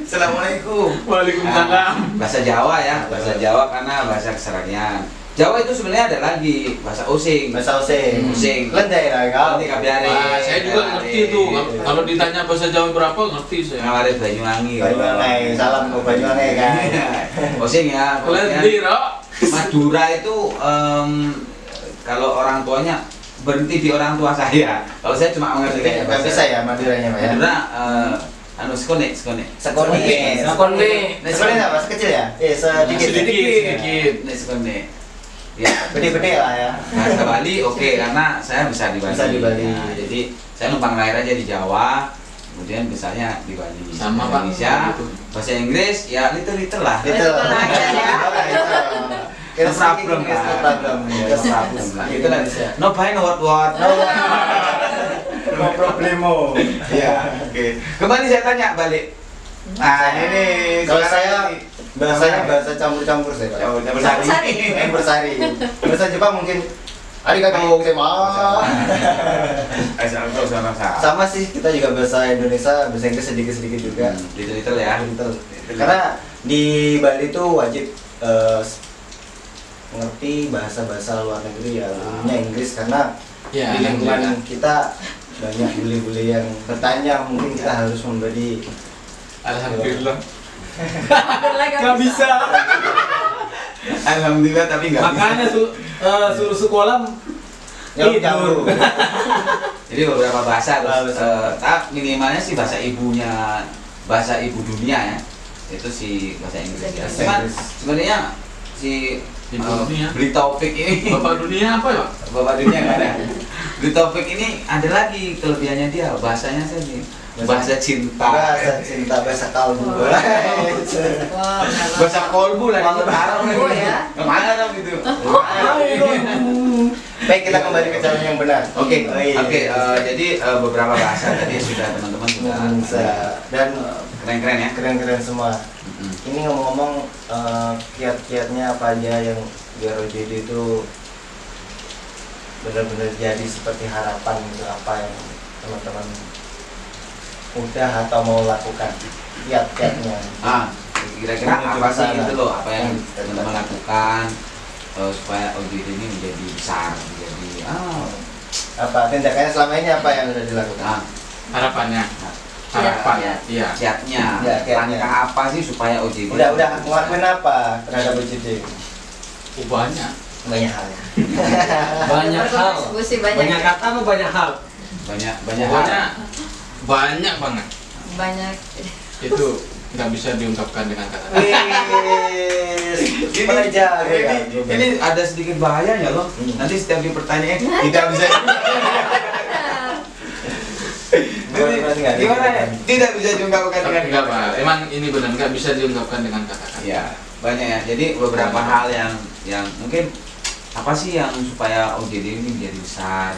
Assalamualaikum. Waalaikumsalam. Bahasa Jawa ya, bahasa Jawa karena bahasa keseharian. Jawa itu sebenarnya ada lagi bahasa Osing. Bahasa Osing. Osing. Lendai lah kau. Nanti kabiare. Nah, saya juga ngerti tuh. Kalau ditanya bahasa Jawa berapa ngerti saya. Ngawarin Banyuwangi. Banyuwangi, salam ke Banyuwangi kan. Osing ya. Lendi, Rok. Madura itu kalau orang tuanya berhenti di orang tua saya. Kalau saya cuma mengerti kayak Nggak bisa ya Maduranya Pak ya? Madura skone. Sekoni. Skone. Apa? Sekecil ya? Sedikit. Sedikit. Skone. Ya, Gede-gede lah ya. bahasa Bali oke, karena saya bisa di Bali. Bisa di Bali. Ya, jadi saya numpang lahir aja di Jawa, kemudian besarnya di Bali. Sama, Pak. Indonesia, bahasa Inggris ya little lah. Itu Itu lah ya. No problem lah. No problem. No problem lah. Itu lah. No pain, no what. No problemo. Ya, oke. Kembali saya tanya balik. Nah, ini Kalau sekarang saya ini. bahasanya bahasa campur-campur saya Pak. Campur sari. Campur sari. Bahasa Jepang mungkin arigatou gozaimasu. Assalamualaikum sama. Sama sih, kita juga bahasa Indonesia, bahasa Inggris sedikit-sedikit juga. Little ya. Little. Karena di Bali tuh wajib mengerti bahasa-bahasa luar negeri ya, umumnya Inggris karena Ya, di lingkungan kita banyak bule-bule yang bertanya, mungkin kita harus memberi. Alhamdulillah. Nggak bisa. Alhamdulillah tapi nggak bisa. Makanya suruh sekolah Jauh-jauh. Jadi beberapa bahasa terus Bahasa. minimalnya sih bahasa ibunya, bahasa ibu dunia ya. Itu si bahasa Inggris ya. Bahasa Cuman Inggris. sebenarnya si Ibu dunia. Beli Taufik ini Bapak dunia apa ya? Bapak dunia nggak ada. Beli Taufik ini ada lagi kelebihannya dia, bahasanya saja bahasa cinta. Bahasa cinta, bahasa kalbu. Wah, Bahasa kolbu lah Kolbu. itu ya. Kemana dong itu? Baik, kita kembali ke jalan yang benar. Oke, Oh, iya. oke. Jadi beberapa bahasa tadi sudah teman-teman sudah Bisa. Dan keren-keren ya. keren-keren semua. Mm-mm. Ini ngomong-ngomong kiat-kiatnya apa aja yang biar OJD itu benar-benar jadi seperti harapan gitu, apa yang teman-teman udah atau mau lakukan kiat-kiatnya. Kira-kira apa sih gitu loh, apa yang Hmm. teman-teman lakukan supaya OJD ini menjadi besar, menjadi Apa tindakannya selama ini apa yang sudah dilakukan? Nah, Harapannya. Kiat, Harapan. kiat. Iya. kiatnya, Ya, kiatnya. langkah apa sih supaya OJD Udah ngelakuin apa terhadap OJD? Banyak. Banyak hal ya. Banyak hal. Berkontribusi Banyak kata apa banyak hal? banyak Pokoknya banyak banget. banyak. Itu nggak bisa diungkapkan dengan kata. ini ada sedikit bahayanya loh. Nanti setiap dipertanyain tidak bisa. Gimana ya? Tidak bisa diungkapkan dengan Enggak, Pak. kata-kata. Emang ini benar nggak bisa diungkapkan dengan kata-kata. Ya, banyak ya. Jadi beberapa hal yang mungkin apa sih yang supaya OJD ini menjadi besar?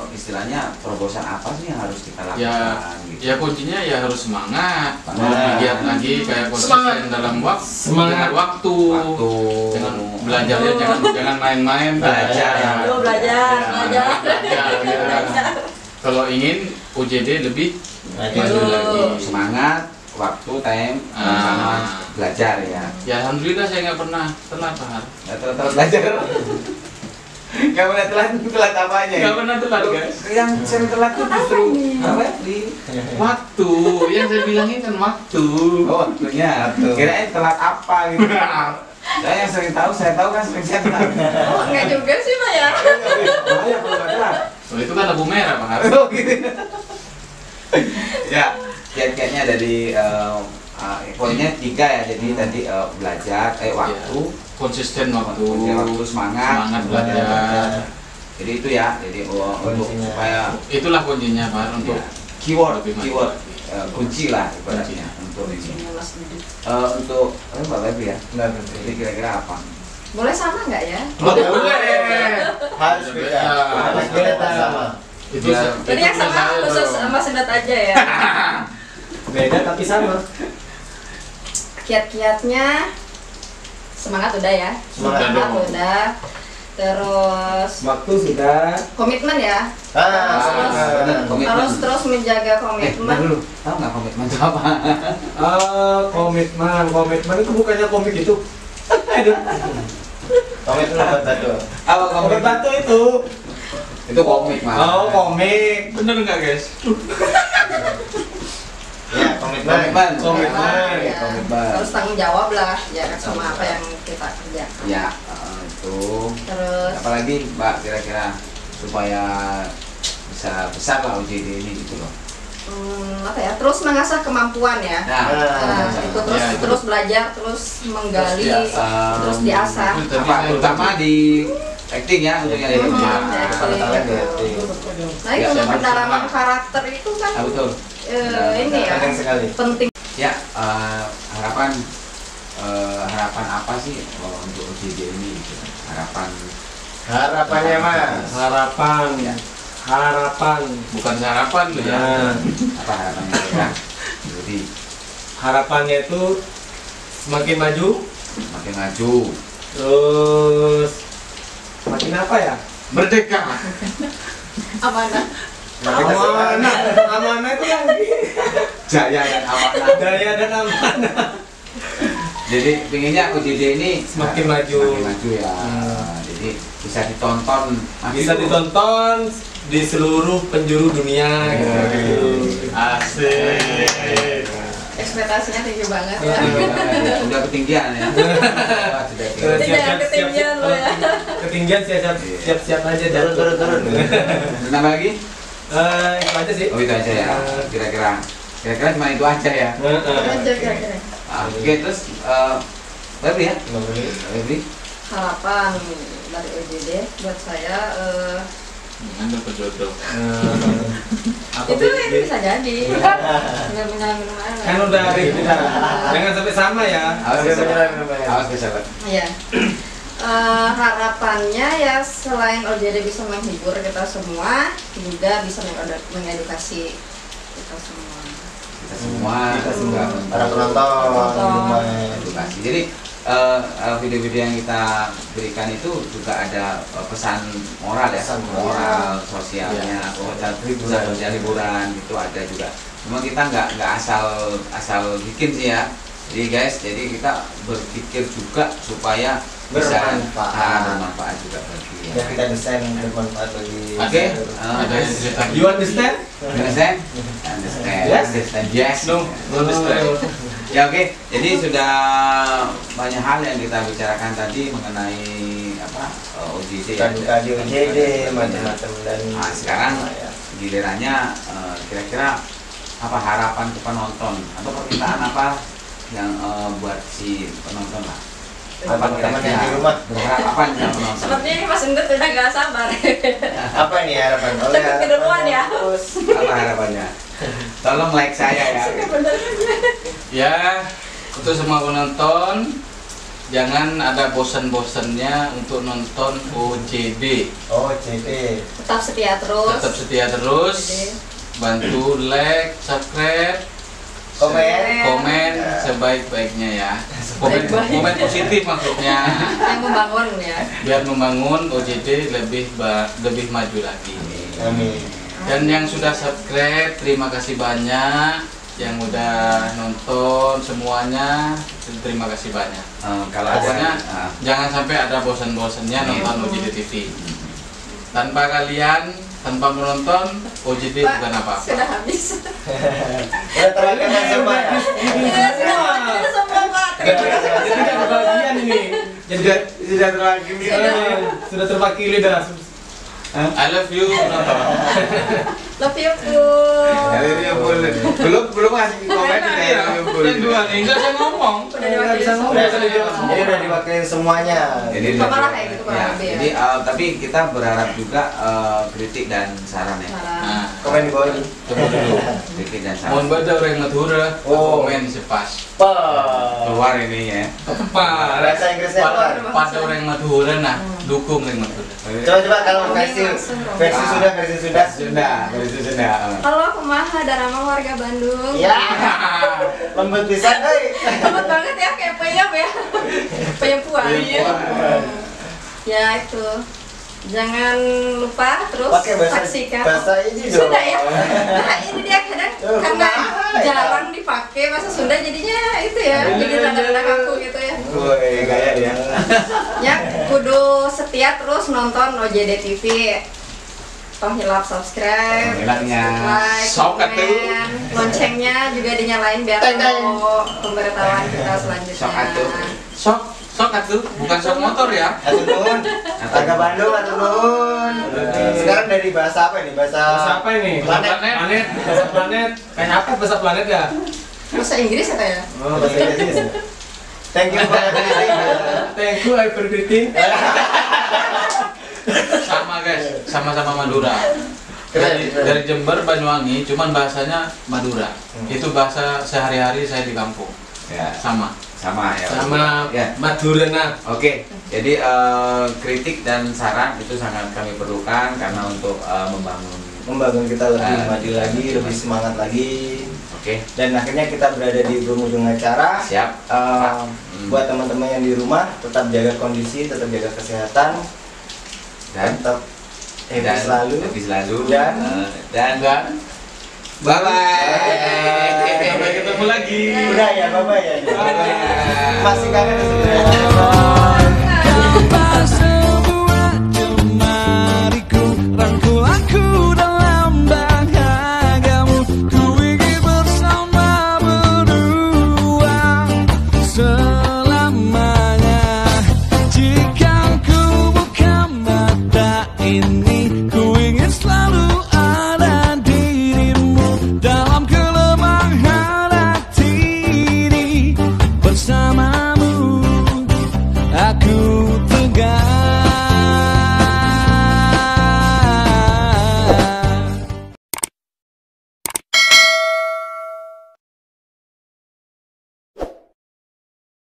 Istilahnya terobosan apa sih yang harus kita lakukan? Gitu. Ya kuncinya ya harus semangat, Semangat. giat lagi kayak konsisten dalam waktu, Semangat. dengan waktu, dengan belajarnya jangan main-main, Belajar. Belajar. belajar. Kalau ingin OJD lebih maju lagi. Semangat, waktu, time, sama belajar ya. Ya alhamdulillah saya nggak pernah telat, Pak. Nggak telat belajar. Nggak pernah telat apanya? Nggak pernah telat, guys. Yang sering telat tuh justru apa? Di Waktu, yang saya bilangin kan waktu. waktunya. Kirain telat apa gitu. Saya yang sering tahu, saya tahu kan sering saya telat. Oh, enggak juga sih, Pak ya. Bahaya kalau nggak telat. Oh, itu kan lampu merah, Pak. Oh gitu. Ya, kiat-kiatnya dari poinnya 3 ya. Jadi tadi belajar, waktu, Konsisten waktu, semangat belajar. Jadi itu ya. Jadi untuk Kuncinya. supaya Itulah kuncinya, Pak, untuk ya, keyword, lebih maju keyword lagi. kunci lah ibaratnya untuk ini. Untuk Mbak Baby ya. Jadi kira-kira apa? Boleh sama nggak ya? Harus beda. Harus beda sama. Itu Ya. Jadi yang sama saya khusus dong. sama Sendat aja ya. Beda tapi sama. Kiat-kiatnya semangat udah ya. Semangat dong. Udah. Terus Waktu sudah. komitmen ya. benar, komitmen. Harus terus menjaga Bentar komitmen. dulu, tahu nggak komitmen itu apa? Komitmen itu bukannya komik itu. Aduh. Komitmen buat batu. Apa Komik batu itu. Itu komik mah. Oh, komik. bener nggak, guys? Ya, komitmen. Komitmen. Komitmen. Ya, Komitmen. harus tanggung jawab lah ya sama apa yang kita kerjakan. Ya, itu. Terus Apalagi Mbak kira-kira supaya bisa besar lah OJD ini gitu loh. apa ya? Terus mengasah kemampuan ya. Nah, Nah, itu terus Ya, itu. terus belajar, terus menggali, terus Em, diasah. Itu tadi apa, saya terutama di acting ya untuk yang Acting. acting. Ya, kalau talent ya, Nah, itu Ya, untuk sama- pendalaman karakter itu kan Ah, betul. ini ya Penting sekali. penting. Ya, harapan apa sih untuk OJD ini gitu. Harapannya Mas. Harapan. Ya. Harapan. Bukan sarapan tuh ya. Nah, Apa harapannya ya? Jadi harapannya itu semakin maju, makin maju. terus makin apa ya? Merdeka. Amanah. Amanah. Amanah itu lagi. Jaya dan amanah. Daya dan amanah. Jadi pinginnya OJD ini Semakin maju. Semakin maju ya. Jadi bisa ditonton. Bisa ditonton di seluruh penjuru dunia gitu. Asik. Ekspektasinya tinggi banget ya. Udah ketinggian ya. Wah, sudah ketinggian. Jangan ketinggian lo ya. Ketinggian siap-siap aja jatuh. Turun. Nambah lagi? Itu aja sih. Oh itu aja ya. Kira-kira cuma itu aja ya. Aja kira-kira. Oke, terus Baby ya? Baby? Harapan dari OJD buat saya Anda penjodoh. itu bisa jadi. Tinggal minum air. Kan udah kita. Jangan sampai sama ya. Awas ya sahabat. Awas ya sahabat. Iya. Harapannya ya selain OJD bisa menghibur kita semua, juga bisa mengedukasi kita semua. Kita semua Para penonton di rumah. edukasi. Jadi video-video yang kita berikan itu juga ada pesan moral ya, Pesan moral sosialnya, pesan sosial hiburan itu ada juga. Memang kita nggak asal bikin sih ya. Jadi guys, jadi kita berpikir juga supaya bermanfaat juga bagi Ya kita desain bermanfaat bagi. Oke, Ada yang cerita. You understand? understand? Understand. Yes. Understand. Yes. No, understand. Ya oke, jadi sudah banyak hal yang kita bicarakan tadi mengenai apa OJT ya. Duka di OJD macam-macam dan Nah, sekarang ya. gilirannya kira-kira apa harapan ke penonton atau permintaan apa yang buat si penonton lah? Apa Teman-teman yang kira-kira di rumah. berharap apa nih sama penonton? Sepertinya Mas Endut udah gak sabar. Apa nih harapan? Takut keduluan ya. Terus Apa harapannya? Tolong like saya ya. Ya, untuk semua penonton, jangan ada bosan-bosannya untuk nonton OJD. OJD. Tetap setia terus. Tetap setia terus, bantu like, subscribe, komen Ya. sebaik-baiknya ya. Komen, Sebaik-baik. komen positif maksudnya, Yang membangun ya. biar membangun OJD lebih maju lagi. Amin. Dan yang sudah subscribe, terima kasih banyak. Yang udah nonton semuanya, terima kasih banyak. Kalau Pokoknya ada jangan sampai ada bosan-bosannya nonton OJD TV. Tanpa kalian, tanpa menonton, OJD Pak, bukan apa-apa. sudah habis. Udah terangkan semua ya. Iya, sudah waktunya semua Pak. Terima kasih Mas Jadi ada bagian ini. Jadi sudah terwakili. sudah terwakili dah. I love you, penonton. Love you Pun. Belum ngasih komen Iya, dan dua nih, enggak saya ngomong. Udah diwakili bisa ngomong, semua. bisa dijawab semua. Jadi udah diwakilin semuanya. Jadi Sama lah kayak gitu, kurang ya, lebih ya. jadi tapi kita berharap juga kritik dan saran ya. Nah, Komen di bawah ini. tunggu dulu. Kritik dan Mohon saran. baca orang Madura, Oh. komen sepas. Keluar ini ya. Bahasa Inggrisnya apa? Pada orang Madura, nah, dukung orang Madura. Coba kalau versi sudah. Sudah. Halo, kumaha Darama warga Bandung. Ya. Lembut pisan euy. Lembut banget ya, kayak peyem ya. Peyem puan. Iya. Ya itu. Jangan lupa terus Pakai saksikan. bahasa ini dong. Sunda ya. Nah, ini dia kadang Oh, karena kumaha ya? jarang dipakai bahasa Sunda jadinya itu ya. Jadi rada-rada kaku gitu ya. Woi, gaya dia. Ya, kudu setia terus nonton OJD TV. Toh hilap subscribe, Hilapnya. like, Sok atuh. komen, loncengnya juga dinyalain biar Teng, teng. tahu pemberitahuan kita selanjutnya. Sok atuh. Sok atuh, bukan sok motor ya. Atur nuhun. Warga Bandung, atur nuhun. Sekarang dari bahasa apa ini? Bahasa apa ini? Planet. Planet. Bahasa planet. Kayak apa bahasa planet ya? Bahasa Inggris katanya. Oh, bahasa Inggris. Thank you for everything. Thank you, I forgetting. Sama guys, sama-sama Madura. Keren, keren. Dari Jember, Banyuwangi, cuman bahasanya Madura. Itu bahasa sehari-hari saya di kampung. Ya, Sama. sama ya. Sama Ya. Madura nah. Oke, jadi kritik dan saran itu sangat kami perlukan karena untuk Membangun kita lebih Ah, maju lagi, lebih semangat lagi. Oke, Dan akhirnya kita berada di penghujung acara. siap. Buat teman-teman yang di rumah, tetap jaga kondisi, tetap jaga kesehatan, Dan tetap happy selalu. happy selalu. Dan- dan Dan bye bye. sampai ketemu lagi. Udah ya, bye-bye ya. Bye-bye. Masih kangen sebenarnya.